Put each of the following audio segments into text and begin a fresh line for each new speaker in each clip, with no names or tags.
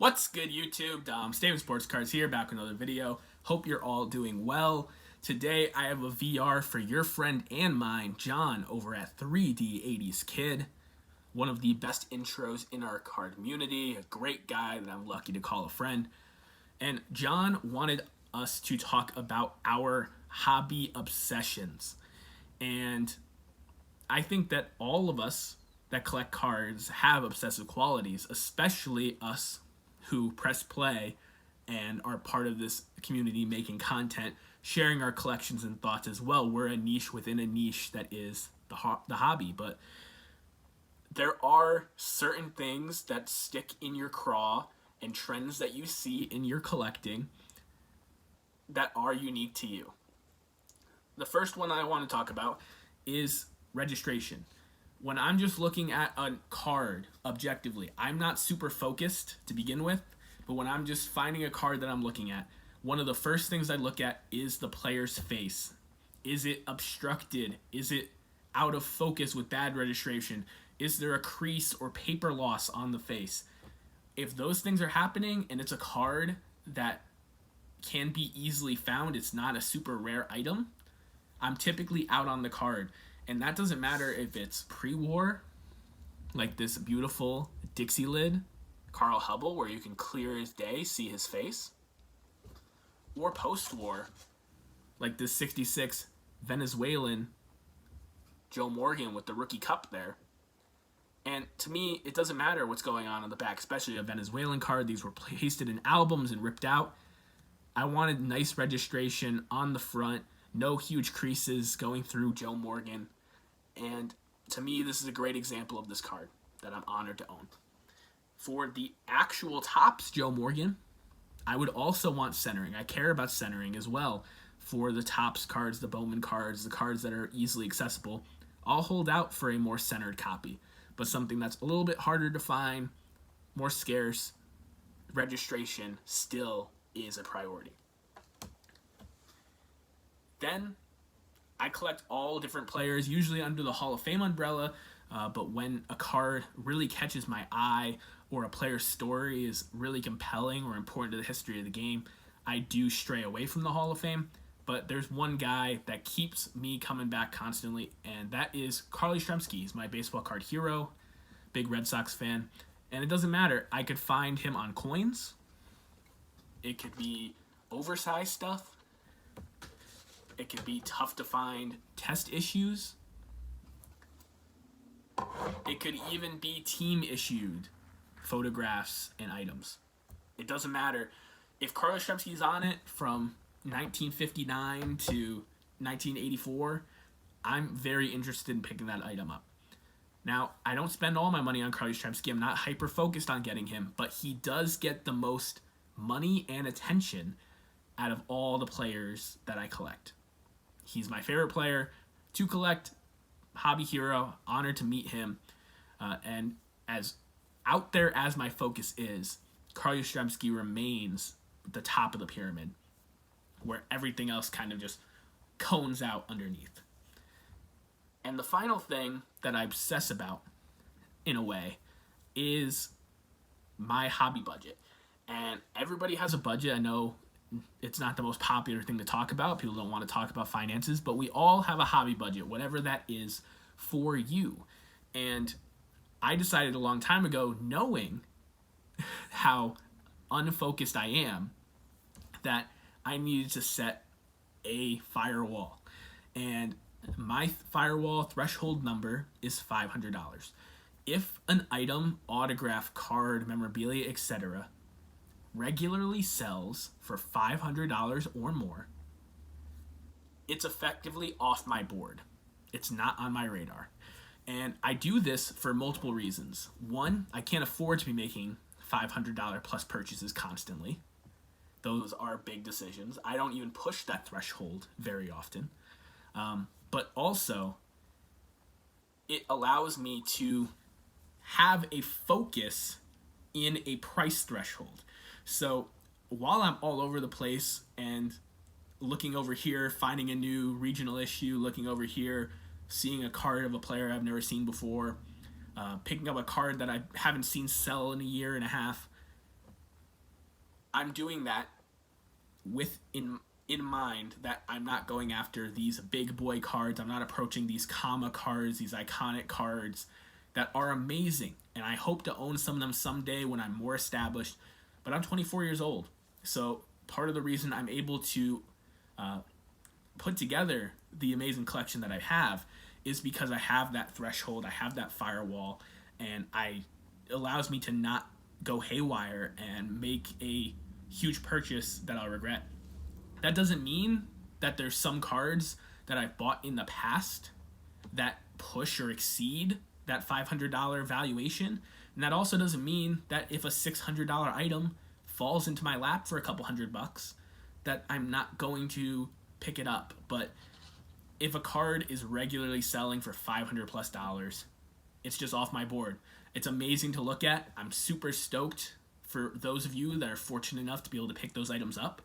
What's good, YouTube? Staven Sports Cards here, back with another video. Hope you're all doing well. Today, I have a VR for your friend and mine, John, over at 3D80s Kid. One of the best intros in our card community, a great guy that I'm lucky to call a friend. And John wanted us to talk about our hobby obsessions. And I think that all of us that collect cards have obsessive qualities, especially us who press play and are part of this community making content, sharing our collections and thoughts as well. We're a niche within a niche that is the hobby, but there are certain things that stick in your craw and trends that you see in your collecting that are unique to you. The first one I want to talk about is registration. When I'm just looking at a card objectively, I'm not super focused to begin with, but when I'm just finding a card that I'm looking at, one of the first things I look at is the player's face. Is it obstructed? Is it out of focus with bad registration? Is there a crease or paper loss on the face? If those things are happening and it's a card that can be easily found, it's not a super rare item, I'm typically out on the card. And that doesn't matter if it's pre-war, like this beautiful Dixie lid, Carl Hubble, where you can clear as day see his face, or post-war, like this 66 Venezuelan Joe Morgan with the rookie cup there. And to me, it doesn't matter what's going on the back, especially a Venezuelan card. These were pasted in albums and ripped out. I wanted nice registration on the front, no huge creases going through Joe Morgan. And to me, this is a great example of this card that I'm honored to own. For the actual Topps Joe Morgan, I would also want centering. I care about centering as well for the Topps cards, the Bowman cards, the cards that are easily accessible. I'll hold out for a more centered copy, but something that's a little bit harder to find, more scarce, registration still is a priority. Then I collect all different players, usually under the Hall of Fame umbrella, but when a card really catches my eye or a player's story is really compelling or important to the history of the game, I do stray away from the Hall of Fame. But there's one guy that keeps me coming back constantly, and that is Carl Yastrzemski. He's my baseball card hero, big Red Sox fan. And it doesn't matter. I could find him on coins. It could be oversized stuff. It could be tough to find test issues. It could even be team issued photographs and items. It doesn't matter. If Carl Yastrzemski's on it from 1959 to 1984, I'm very interested in picking that item up. Now, I don't spend all my money on Carl Yastrzemski. I'm not hyper focused on getting him, but he does get the most money and attention out of all the players that I collect. He's my favorite player to collect, hobby hero, honored to meet him. And as out there as my focus is, Carl Yastrzemski remains the top of the pyramid, where everything else kind of just cones out underneath. And the final thing that I obsess about, in a way, is my hobby budget. And everybody has a budget. I know it's not the most popular thing to talk about. People don't want to talk about finances, but we all have a hobby budget, whatever that is for you. And I decided a long time ago, knowing how unfocused I am, that I needed to set a firewall. And my firewall threshold number is $500. If an item, autograph, card, memorabilia, etc., regularly sells for $500 or more, it's effectively off my board. It's not on my radar. And I do this for multiple reasons. One, I can't afford to be making $500 plus purchases constantly. Those are big decisions. I don't even push that threshold very often. But also, it allows me to have a focus in a price threshold. So while I'm all over the place and looking over here, finding a new regional issue, looking over here, seeing a card of a player I've never seen before, picking up a card that I haven't seen sell in a year and a half, I'm doing that with in mind that I'm not going after these big boy cards. I'm not approaching these comma cards, these iconic cards that are amazing, and I hope to own some of them someday when I'm more established. But I'm 24 years old, so part of the reason I'm able to put together the amazing collection that I have is because I have that threshold, I have that firewall, and it allows me to not go haywire and make a huge purchase that I'll regret. That doesn't mean that there's some cards that I've bought in the past that push or exceed that $500 valuation. And that also doesn't mean that if a $600 item falls into my lap for a couple $100, that I'm not going to pick it up. But if a card is regularly selling for $500+, it's just off my board. It's amazing to look at. I'm super stoked for those of you that are fortunate enough to be able to pick those items up,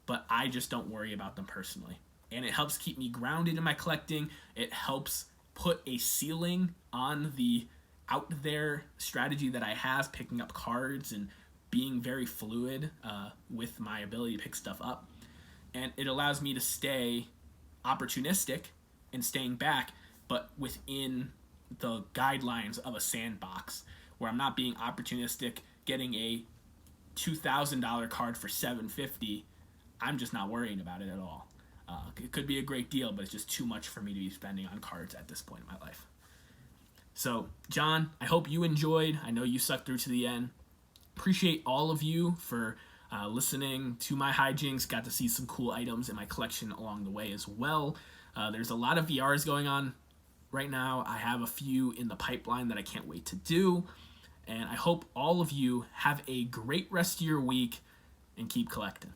but I just don't worry about them personally. And it helps keep me grounded in my collecting. It helps put a ceiling on the out there strategy that I have, picking up cards and being very fluid with my ability to pick stuff up. And it allows me to stay opportunistic and staying back, but within the guidelines of a sandbox where I'm not being opportunistic, getting a $2,000 card for $750. I'm just not worrying about it at all. It could be a great deal, but it's just too much for me to be spending on cards at this point in my life. So, John, I hope you enjoyed. I know you stuck through to the end. Appreciate all of you for listening to my hijinks. Got to see some cool items in my collection along the way as well. There's a lot of VRs going on right now. I have a few in the pipeline that I can't wait to do. And I hope all of you have a great rest of your week and keep collecting.